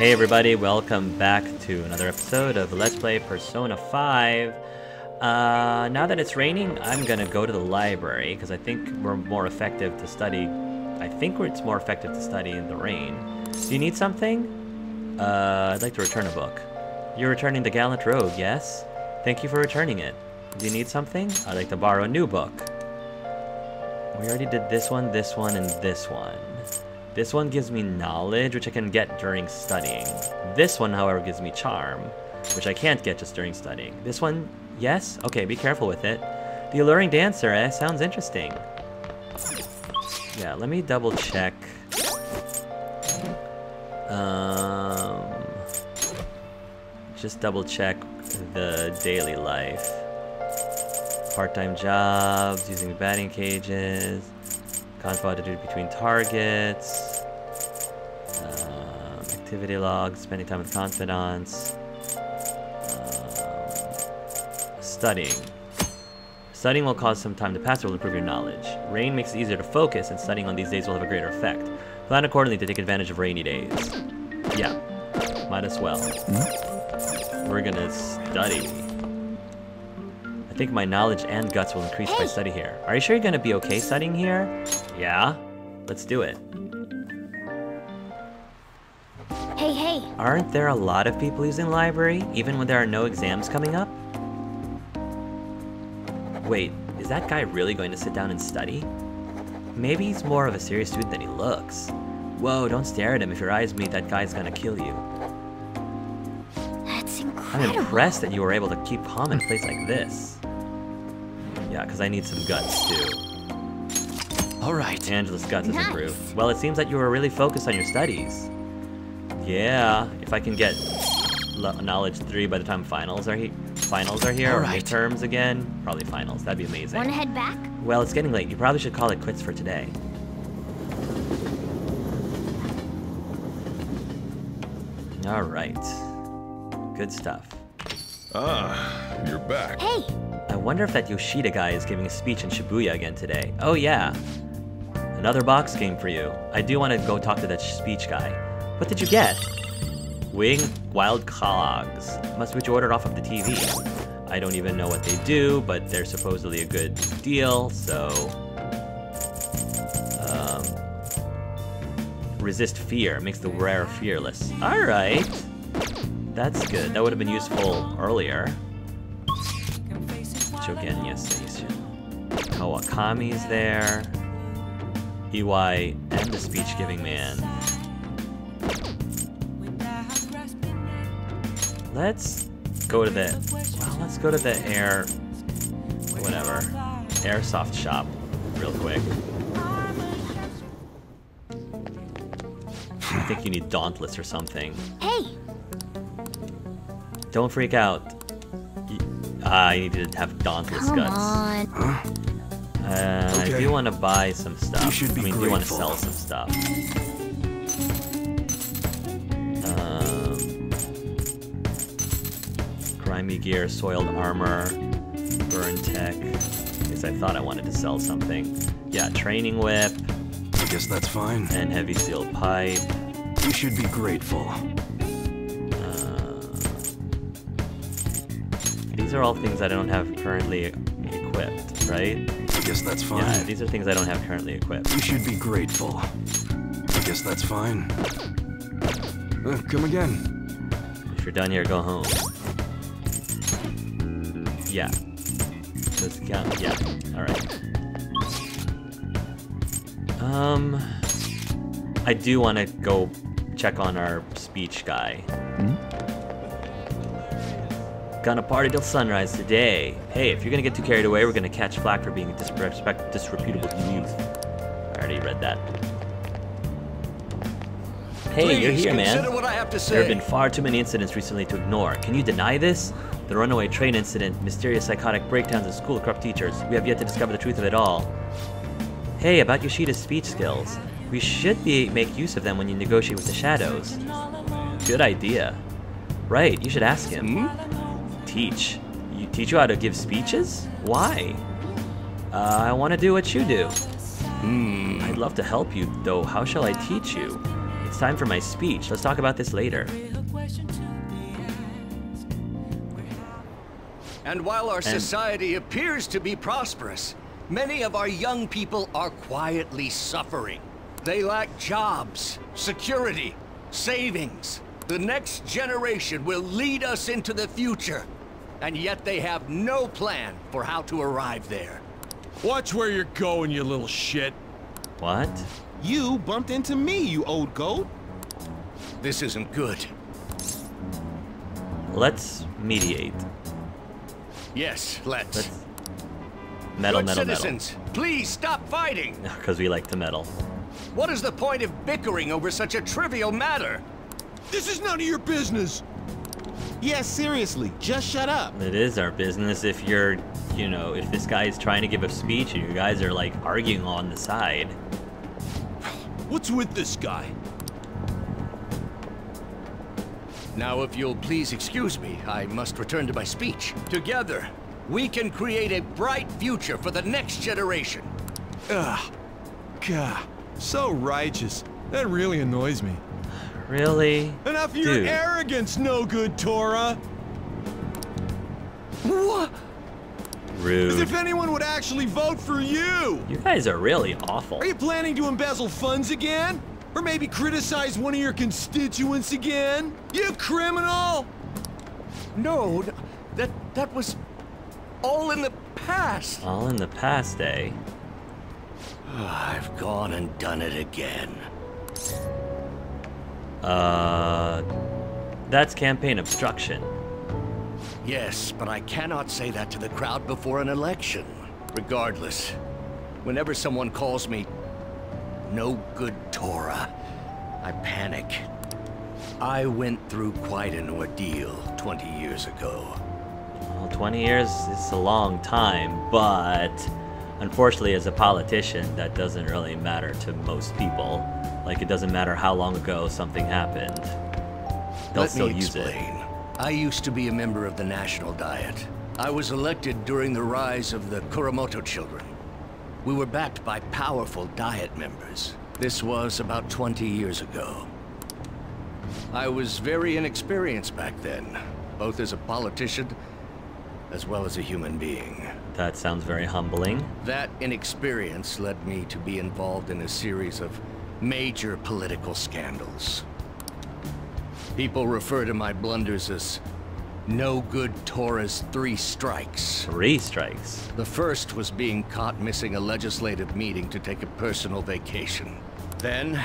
Hey everybody, welcome back to another episode of Let's Play Persona 5. Now that it's raining, I'm gonna go to the library, because I think we're more effective to study. It's more effective to study in the rain. Do you need something? I'd like to return a book. You're returning the Gallant Rogue, yes? Thank you for returning it. Do you need something? I'd like to borrow a new book. We already did this one, and this one. This one gives me knowledge, which I can get during studying. This one, however, gives me charm, which I can't get just during studying. This one, yes? Okay, be careful with it. The Alluring Dancer, sounds interesting. Yeah, let me double check. Just double check the daily life. Part-time jobs, using batting cages. Conflict between targets, activity logs, spending time with confidants, studying. Studying will cause some time to pass or will improve your knowledge. Rain makes it easier to focus, and studying on these days will have a greater effect. Plan accordingly to take advantage of rainy days. Yeah, might as well. We're gonna study. I think my knowledge and guts will increase if I study here. Are you sure you're gonna be okay studying here? Yeah? Let's do it. Hey. Aren't there a lot of people using the library, even when there are no exams coming up? Wait, is that guy really going to sit down and study? Maybe he's more of a serious student than he looks. Whoa, don't stare at him. If your eyes meet, that guy's gonna kill you. That's incredible. I'm impressed that you were able to keep calm in a place like this. Yeah, because I need some guts, too. Alright. Angela's guts is Nice. improved. Well, it seems that you were really focused on your studies. Yeah, if I can get knowledge 3 by the time finals are here, or Alright. midterms again, probably finals. That'd be amazing. Wanna head back? Well, it's getting late. You probably should call it quits for today. Alright. Good stuff. Ah, you're back. Hey, I wonder if that Yoshida guy is giving a speech in Shibuya again today. Oh yeah. Another box game for you. I do want to go talk to that speech guy. What did you get? Winged Wild Clogs. Must be what you ordered off of the TV. I don't even know what they do, but they're supposedly a good deal, so... resist fear. Makes the wearer fearless. Alright. That's good. That would have been useful earlier. Jogenya Station. Kawakami's there. EY and the speech-giving man. Let's go to the... Well, let's go to the airsoft shop real quick. I think you need Dauntless or something. hey. Don't freak out. I need to have Dauntless Come guts. on. I Okay. do want to buy some stuff. You should be do want to grateful. sell some stuff. Grimy gear, soiled armor, burn tech. I guess I thought I wanted to sell something. Yeah, training whip I guess that's fine. and heavy steel pipe. You should be grateful. These are all things I don't have currently equipped, right? I guess that's fine. Yeah, these are things I don't have currently equipped. You should be grateful. I guess that's fine. Come again. If you're done here, go home. Yeah. Does it count? Yeah. Alright. I do want to go check on our speech guy. Gonna party till sunrise today. Hey, if you're gonna get too carried away, we're gonna catch flack for being a disreputable youth. I already read that. Hey, you're here, man. Consider what I have to say. There have been far too many incidents recently to ignore. Can you deny this? The runaway train incident, mysterious psychotic breakdowns at school, corrupt teachers. We have yet to discover the truth of it all. Hey, about Yoshida's speech skills. We should make use of them when you negotiate with the shadows. Good idea. Right, you should ask him. Teach you how to give speeches? Why? I want to do what you do. I'd love to help you, though how shall I teach you? It's time for my speech. Let's talk about this later. And while our society appears to be prosperous, many of our young people are quietly suffering. They lack jobs, security, savings. The next generation will lead us into the future, and yet they have no plan for how to arrive there. Watch where you're going, you little shit. What? You bumped into me, you old goat. This isn't good. Let's mediate. Yes, let's. Meddle, Good meddle, meddle. citizens, please stop fighting. Because we like to meddle. What is the point of bickering over such a trivial matter? This is none of your business. Yeah, seriously, just shut up. It is our business if you're, you know, if this guy is trying to give a speech and you guys are like arguing on the side. What's with this guy? Now, if you'll please excuse me, I must return to my speech. Together, we can create a bright future for the next generation. Ugh. God, so righteous. That really annoys me. Really? Enough of your Dude. arrogance, no good, Tora. What? As Rude. if anyone would actually vote for you. You guys are really awful. Are you planning to embezzle funds again? Or maybe criticize one of your constituents again? You criminal! No, that was all in the past. All in the past, eh? I've gone and done it again. That's campaign obstruction. Yes, but I cannot say that to the crowd before an election. Regardless, whenever someone calls me no good Tora, I panic. I went through quite an ordeal 20 years ago. Well, 20 years is a long time, but unfortunately as a politician, that doesn't really matter to most people. Like, it doesn't matter how long ago something happened. They'll Let still me use it. explain. I used to be a member of the National Diet. I was elected during the rise of the Kuramoto children. We were backed by powerful Diet members. This was about 20 years ago. I was very inexperienced back then, both as a politician as well as a human being. That sounds very humbling. That inexperience led me to be involved in a series of major political scandals. People refer to my blunders as no good Tora's 3 strikes. 3 strikes. The first was being caught missing a legislative meeting to take a personal vacation. Then,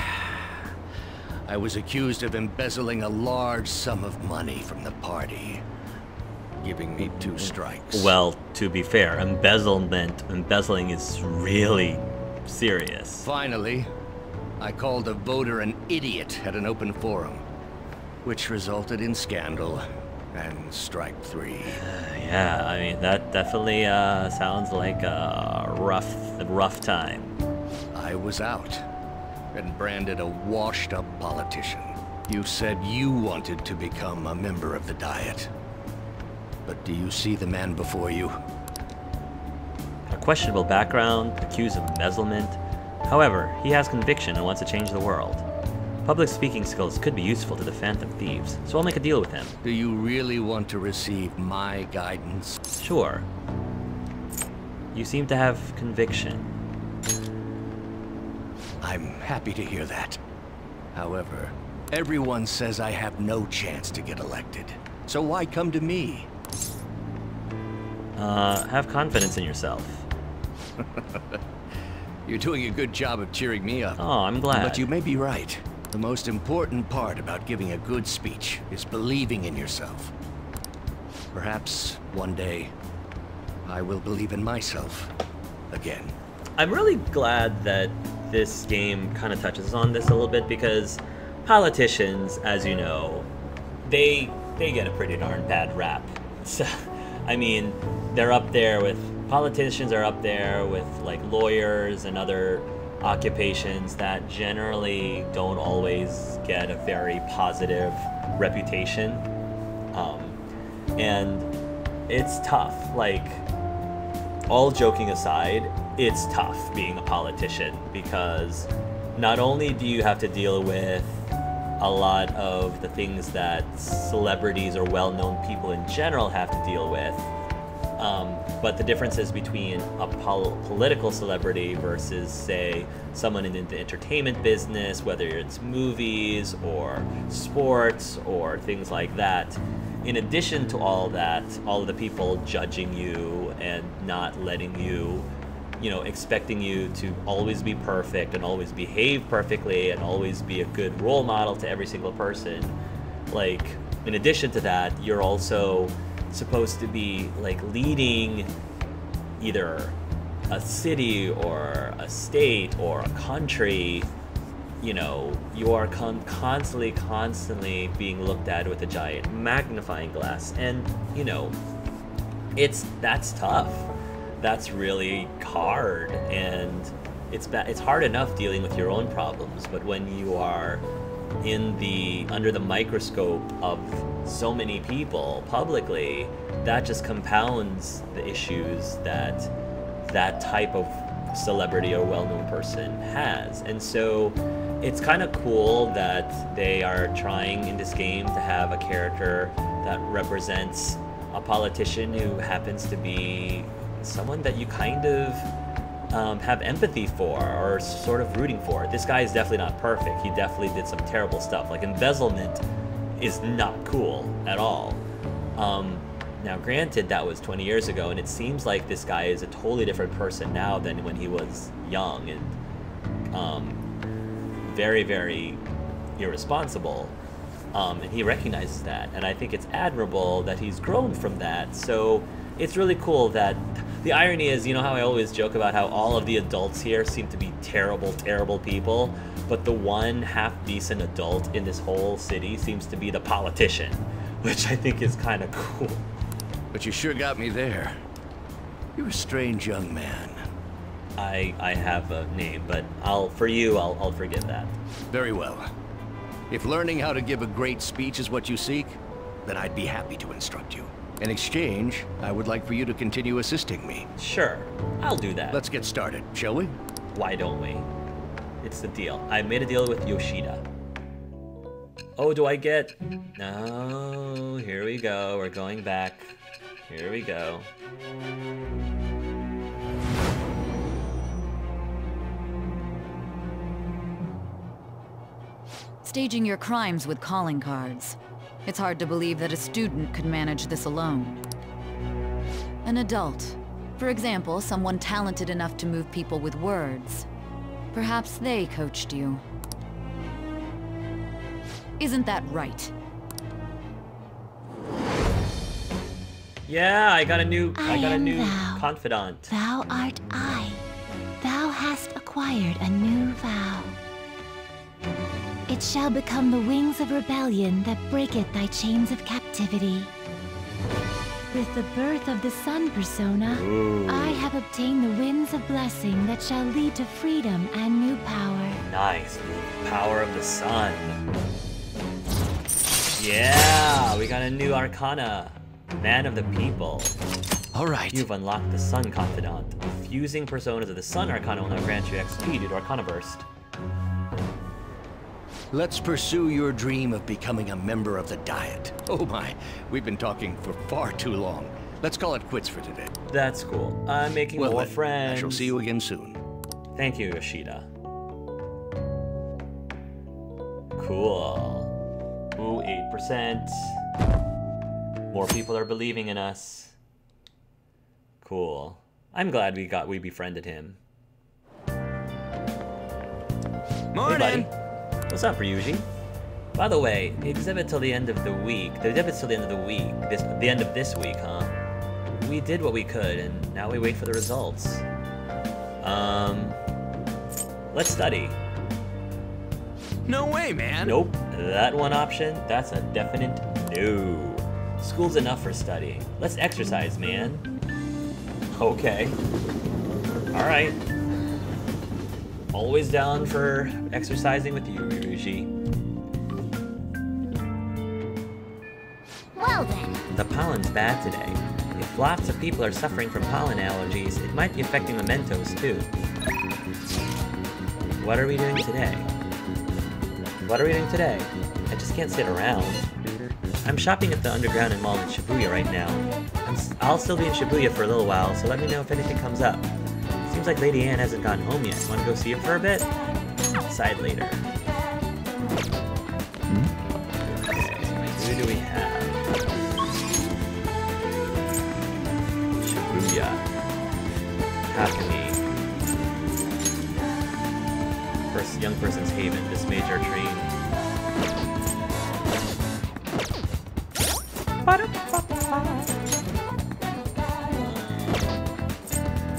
I was accused of embezzling a large sum of money from the party, giving me 2 strikes. Well, to be fair, embezzling is really serious. Finally, I called a voter an idiot at an open forum, which resulted in scandal and strike 3. Yeah, I mean, that definitely sounds like a rough time. I was out and branded a washed-up politician. You said you wanted to become a member of the Diet. But do you see the man before you? A questionable background, accused of embezzlement. However, he has conviction and wants to change the world. Public speaking skills could be useful to the Phantom Thieves, so I'll make a deal with him. Do you really want to receive my guidance? Sure. You seem to have conviction. I'm happy to hear that. However, everyone says I have no chance to get elected. So why come to me? Have confidence in yourself. You're doing a good job of cheering me up. Oh, I'm glad. But you may be right. The most important part about giving a good speech is believing in yourself. Perhaps one day, I will believe in myself again. I'm really glad that this game kind of touches on this a little bit, because politicians, as you know, they get a pretty darn bad rap. So, I mean, they're up there with, politicians are up there with like lawyers and other occupations that generally don't always get a very positive reputation. And it's tough. Like, all joking aside, it's tough being a politician, because not only do you have to deal with a lot of the things that celebrities or well-known people in general have to deal with. But the differences between a political celebrity versus, say, someone in the entertainment business, whether it's movies or sports or things like that, in addition to all that, all of the people judging you and not letting you, you know, expecting you to always be perfect and always behave perfectly and always be a good role model to every single person. Like, in addition to that, you're also supposed to be like leading either a city or a state or a country. You know, you are constantly being looked at with a giant magnifying glass, and you know, that's tough. That's really hard, and it's hard enough dealing with your own problems, but when you are under the microscope of so many people publicly, that just compounds the issues that that type of celebrity or well-known person has. And so it's kind of cool that they are trying in this game to have a character that represents a politician who happens to be someone that you kind of have empathy for or sort of rooting for. This guy is definitely not perfect. He definitely did some terrible stuff. Like, embezzlement is not cool at all. Now granted, that was 20 years ago, and it seems like this guy is a totally different person now than when he was young and very, very irresponsible. And he recognizes that, and I think it's admirable that he's grown from that. So it's really cool that the irony is, you know how I always joke about how all of the adults here seem to be terrible, terrible people, but the one half-decent adult in this whole city seems to be the politician, which I think is kind of cool. But you sure got me there. You're a strange young man. I have a name, but I'll forgive that. Very well. If learning how to give a great speech is what you seek, then I'd be happy to instruct you. In exchange, I would like for you to continue assisting me. Sure, I'll do that. Let's get started, shall we? Why don't we? It's the deal. I made a deal with Yoshida. Oh, do I get... No, here we go. We're going back. Here we go. Staging your crimes with calling cards. It's hard to believe that a student could manage this alone. An adult. For example, someone talented enough to move people with words. Perhaps they coached you. Isn't that right? Yeah, I got a new confidant. Thou art I. Thou hast acquired a new vow. It shall become the wings of rebellion that breaketh thy chains of captivity. With the birth of the sun persona, Ooh. I have obtained the winds of blessing that shall lead to freedom and new power. Nice, the power of the sun. Yeah, we got a new arcana. Man of the people. All right. You've unlocked the Sun Confidant. Fusing personas of the Sun Arcana will now grant you XP due to Arcana Burst. Let's pursue your dream of becoming a member of the Diet. Oh my, we've been talking for far too long. Let's call it quits for today. That's cool. I'm making Well more then, friends. I shall see you again soon. Thank you, Yoshida. Cool. Ooh, 8%. More people are believing in us. Cool. I'm glad we befriended him. Morning. Hey, buddy. What's up, Ryuji? By the way, the exhibit till the end of the week. The exhibit's till the end of the week. The end of this week, huh? We did what we could, and now we wait for the results. Let's study. No way, man. Nope. That one option, that's a definite no. School's enough for studying. Let's exercise, man. Okay. Alright. Always down for exercising with you, Ryuji. Well then. The pollen's bad today. If lots of people are suffering from pollen allergies, it might be affecting mementos too. What are we doing today? What are we doing today? I just can't sit around. I'm shopping at the Underground and Mall in Shibuya right now. I'll still be in Shibuya for a little while, so let me know if anything comes up. Seems like Lady Anne hasn't gone home yet. Want to go see her for a bit? Decide later. Okay, who do we have? Shibuya. Hakami. First young person's haven. This major train.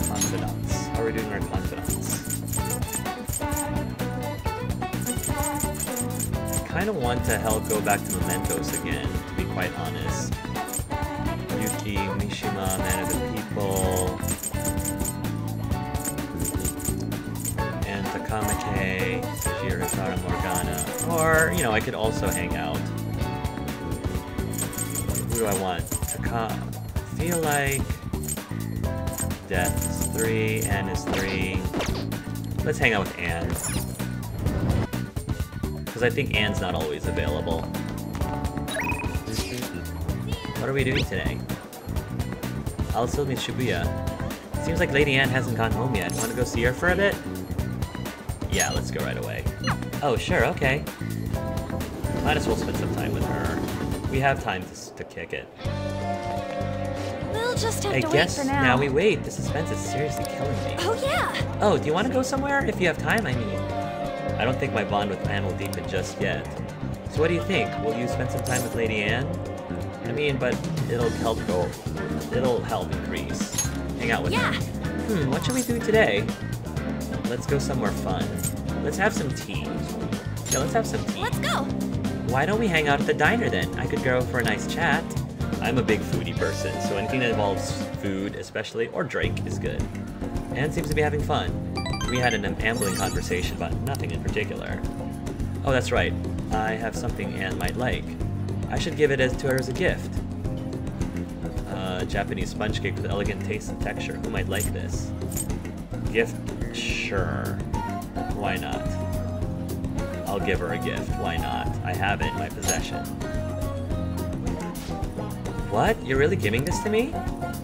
Confidants. How are we doing our confidants? I kind of want to go back to Mementos again, to be quite honest. Yuki, Mishima, Man of the People, and Takamake, Tajiri, Fata Morgana. Or, you know, I could also hang out. Who do I want? I feel like Death is 3, Anne is 3. Let's hang out with Anne. Because I think Anne's not always available. What are we doing today? I'll still be in Shibuya. Seems like Lady Anne hasn't gone home yet. Want to go see her for a bit? Yeah, let's go right away. Oh, sure, okay. Might as well spend some time with her. We have time to kick it. We'll just have I to guess wait for now. now we wait. The suspense is seriously killing me. Oh yeah! Oh, do you want to go somewhere? If you have time, I mean. I don't think my bond with Anne will deepen just yet. So what do you think? Will you spend some time with Lady Anne? I mean, but it'll help increase. Hang out with her. What should we do today? Let's go somewhere fun. Let's have some tea. Yeah, let's have some tea. Let's go! Why don't we hang out at the diner then? I could go for a nice chat. I'm a big foodie person, so anything that involves food, especially, or drink, is good. Anne seems to be having fun. We had an ambling conversation about nothing in particular. Oh, that's right. I have something Anne might like. I should give it to her as a gift. Japanese sponge cake with elegant taste and texture. Who might like this? Gift? Sure. Why not? I'll give her a gift. Why not? I have it in my possession. What? You're really giving this to me?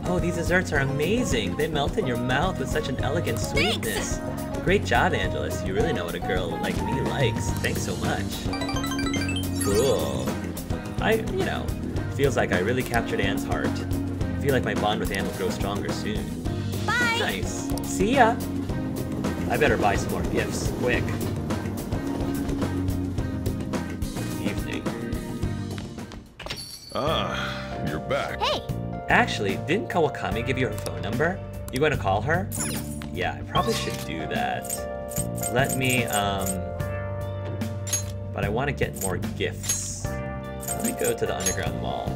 Oh, these desserts are amazing. They melt in your mouth with such an elegant sweetness. Thanks. Great job, Angelus. You really know what a girl like me likes. Thanks so much. Cool. Feels like I really captured Anne's heart. I feel like my bond with Anne will grow stronger soon. Bye! Nice. See ya! I better buy some more gifts, quick. Evening. Ah, you're back. Hey! Actually, didn't Kawakami give you her phone number? You gonna call her? Yeah, I probably should do that. Let me, but I want to get more gifts. Let me go to the Underground Mall.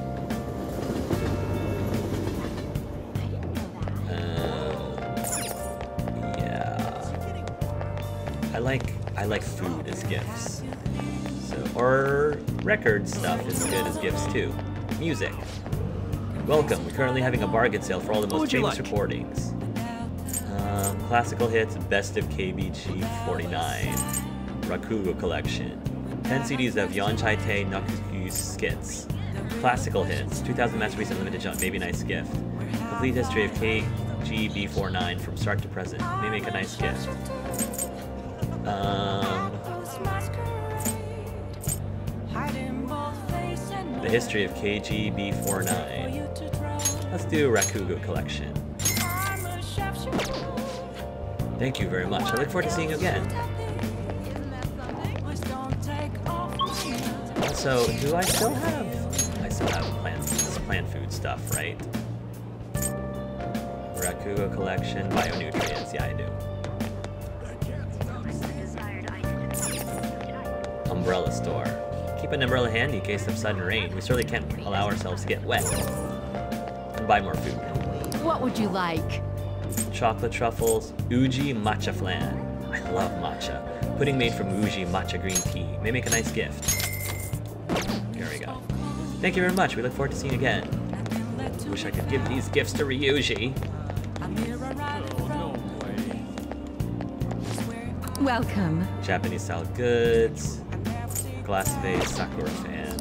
Yeah. I like food as gifts. So, or record stuff is good as gifts too. Music. Welcome. We're currently having a bargain sale for all the most famous recordings. Classical hits, Best of KBG 49, Rakugo Collection, 10 CDs of Yonchai-Te Naku's skits, Classical hits, 2000 masterpiece and limited jump, maybe nice gift, complete history of KGB 49 from start to present, may make a nice gift. The history of KGB 49. Let's do Rakugo Collection. Thank you very much. I look forward to seeing you again. Also, do I still have... I still have plant food stuff, right? Rakugo Collection, Bionutrients. Yeah, I do. Umbrella store. Keep an umbrella handy in case of sudden rain. We certainly can't allow ourselves to get wet. And buy more food. What would you like? Chocolate truffles, Uji matcha flan. I love matcha. Pudding made from Uji matcha green tea. May make a nice gift. Here we go. Thank you very much. We look forward to seeing you again. Wish I could give these gifts to Ryuji. Welcome. Japanese style goods. glass vase, Sakura fan.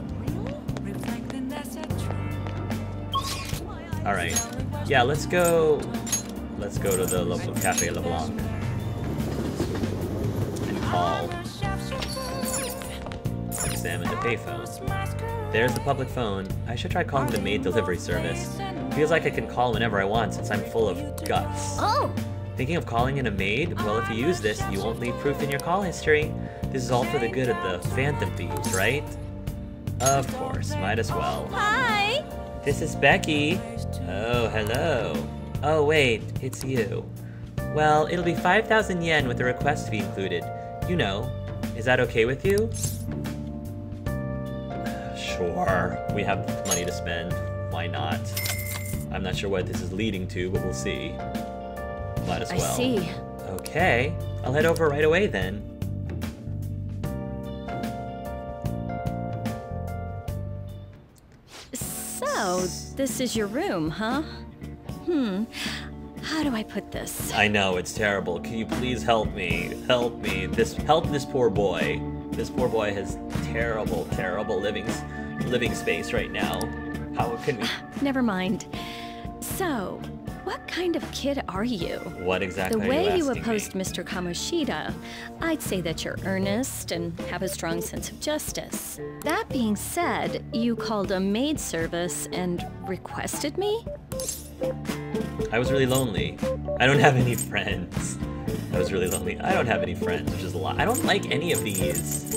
Alright. Yeah, let's go to the Cafe LeBlanc. And call. Examine the payphone. There's the public phone. I should try calling the maid delivery service. Feels like I can call whenever I want since I'm full of guts. Oh! Thinking of calling in a maid? Well, if you use this, you won't leave proof in your call history. This is all for the good of the Phantom Thieves, right? Of course, might as well. Hi! This is Becky. Oh, hello. Oh, wait, it's you. Well, it'll be 5,000 yen with the request fee included. You know. Is that okay with you? Sure. We have money to spend. Why not? I'm not sure what this is leading to, but we'll see. Might as well. I see. Okay. I'll head over right away then. So, this is your room, huh? How do I put this? I know, it's terrible. Can you please help me? Help me. Help this poor boy. This poor boy has terrible, terrible living space right now. How can we... Never mind. So, what kind of kid are you? What exactly The are way you asking opposed me? Mr. Kamoshida, I'd say that you're earnest and have a strong sense of justice. That being said, you called a maid service and requested me? I was really lonely. I don't have any friends. I was really lonely. I don't have any friends, which is a lot. I don't like any of these.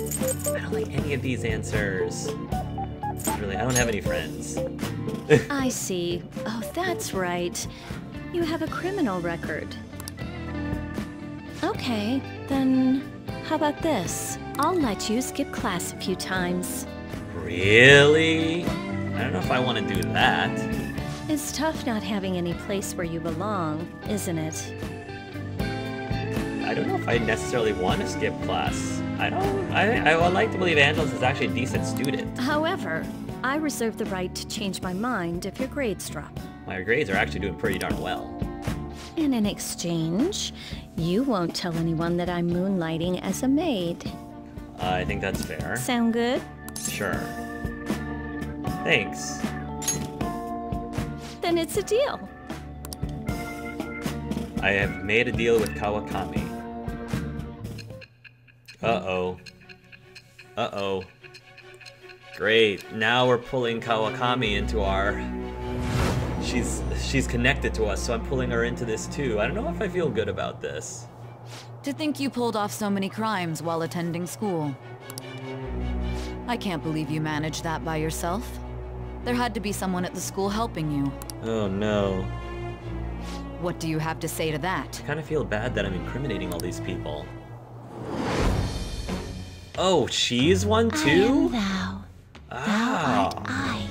I don't like any of these answers. Really, I don't have any friends. I see. Oh, that's right. You have a criminal record. Okay, then how about this? I'll let you skip class a few times. Really? I don't know if I want to do that. It's tough not having any place where you belong, isn't it? I don't know if I necessarily want to skip class. I would like to believe Angeles is actually a decent student. However, I reserve the right to change my mind if your grades drop. My grades are actually doing pretty darn well. And in exchange, you won't tell anyone that I'm moonlighting as a maid. I think that's fair. Sound good? Sure. Thanks. Then it's a deal. I have made a deal with Kawakami. Uh-oh. Uh-oh. Great. Now we're pulling Kawakami into our... She's connected to us, so I'm pulling her into this too. I don't know if I feel good about this. To think you pulled off so many crimes while attending school. I can't believe you managed that by yourself. There had to be someone at the school helping you. Oh no. What do you have to say to that? I kind of feel bad that I'm incriminating all these people. Oh, she's one too? I am thou. Ah. Thou art I.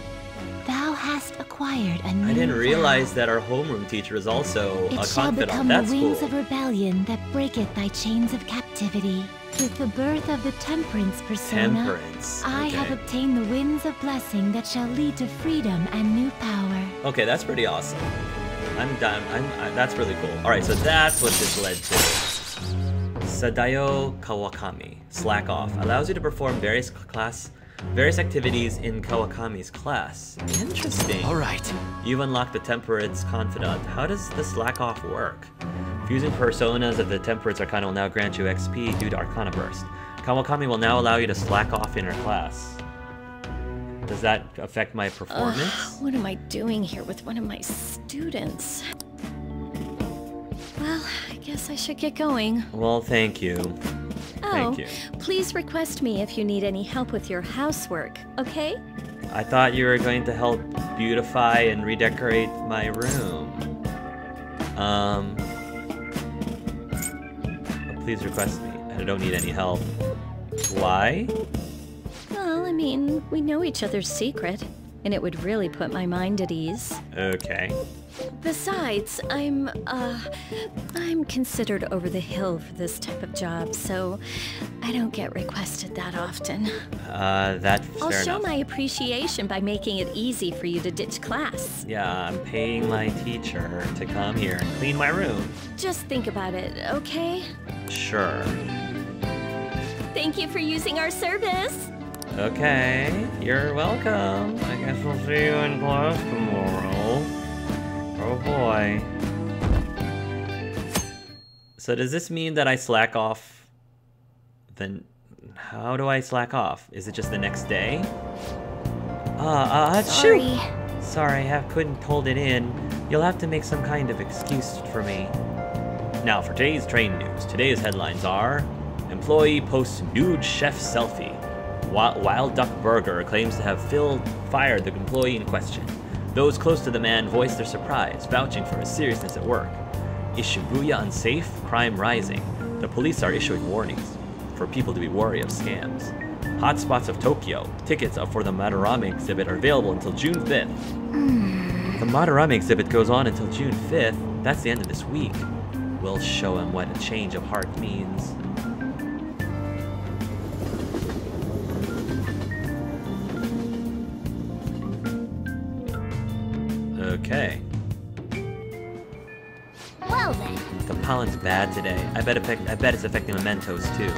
Thou hast acquired a new I didn't realize vow. that our homeroom teacher is also It a shall confidant. become That's the wings cool. of rebellion that breaketh thy chains of captivity. With the birth of the Temperance persona, Temperance. I Okay. have obtained the winds of blessing that shall lead to freedom and new power. Okay, that's pretty awesome. I'm done. That's really cool. All right, so that's what this led to. Sadayo Kawakami, slack off, allows you to perform various activities in Kawakami's class. Interesting. All right. You've unlocked the Temperance Confidant. How does the slack off work? Fusing personas of the Temperance Arcana will now grant you XP due to Arcana Burst. Kawakami will now allow you to slack off in her class. Does that affect my performance? What am I doing here with one of my students? Well, I guess I should get going. Well, thank you. Oh, Thank you. please request me if you need any help with your housework, okay? I thought you were going to help beautify and redecorate my room. Please request me. I don't need any help. Why? Well, I mean, we know each other's secret, and it would really put my mind at ease. Okay. Besides, I'm considered over the hill for this type of job, so I don't get requested that often. That's I'll fair show enough. my appreciation by making it easy for you to ditch class. Yeah, I'm paying my teacher to come here and clean my room. Just think about it, okay? Sure. Thank you for using our service. Okay, you're welcome. I guess we'll see you in class tomorrow. Oh boy. So does this mean that I slack off? Then how do I slack off? Is it just the next day? Sorry. Shoot! Sorry, I couldn't hold it in. You'll have to make some kind of excuse for me. Now for today's train news. Today's headlines are: employee posts nude chef selfie. Wild Duck Burger claims to have fired the employee in question. Those close to the man voiced their surprise, vouching for his seriousness at work. Is Shibuya unsafe? Crime rising. The police are issuing warnings for people to be wary of scams. Hotspots of Tokyo. Tickets for the Madarame exhibit are available until June 5th. The Madarame exhibit goes on until June 5th. That's the end of this week. We'll show him what a change of heart means. Okay. Well then. The pollen's bad today. I bet it's affecting mementos too.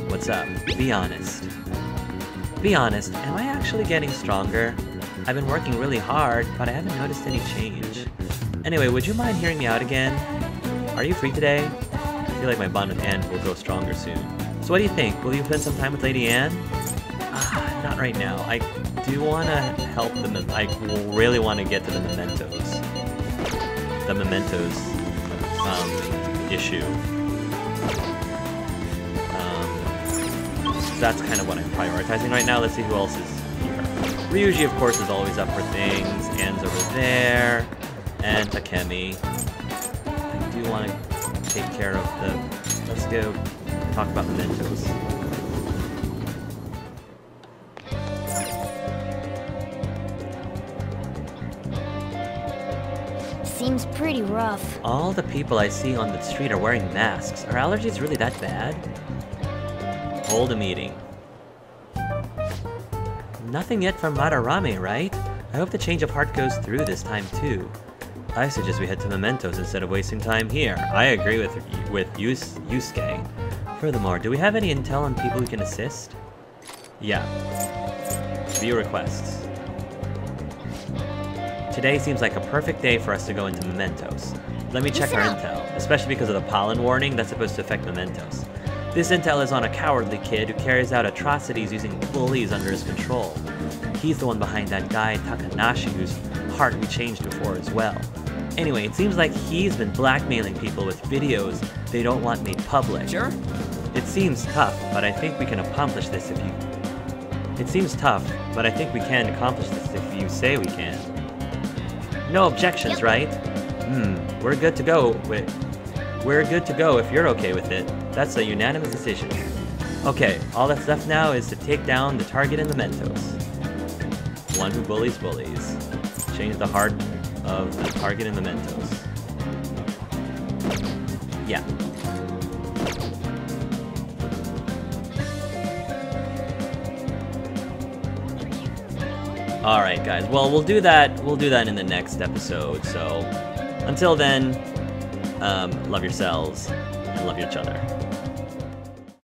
What's up? Be honest. Be honest, am I actually getting stronger? I've been working really hard, but I haven't noticed any change. Anyway, would you mind hearing me out again? Are you free today? I feel like my bond with Anne will grow stronger soon. So what do you think? Will you spend some time with Lady Anne? Not right now. I do want to help them. I really want to get to the mementos. The mementos issue. That's kind of what I'm prioritizing right now. Let's see who else is here. Ryuji, of course, is always up for things. Anne's over there. And Takemi. I do want to take care of the... Let's go talk about mementos. Seems pretty rough. All the people I see on the street are wearing masks. Are allergies really that bad? Hold a meeting. Nothing yet from Madarame, right? I hope the change of heart goes through this time too. I suggest we head to mementos instead of wasting time here. I agree with Yusuke. Furthermore, do we have any intel on people who can assist? Yeah. View requests. Today seems like a perfect day for us to go into mementos. Let me check our intel, especially because of the pollen warning that's supposed to affect mementos. This intel is on a cowardly kid who carries out atrocities using bullies under his control. He's the one behind that guy Takanashi whose heart we changed before as well. Anyway, it seems like he's been blackmailing people with videos they don't want made public. Sure. It seems tough, but I think we can accomplish this if you... It seems tough, but I think we can accomplish this if you say we can. No objections, right? We're good to go We're good to go if you're okay with it. That's a unanimous decision. Okay, all that's left now is to take down the target in the mementos. One who bullies bullies. Change the heart of the target in the mementos. Yeah. Alright guys, well we'll do that in the next episode, so until then, love yourselves and love each other.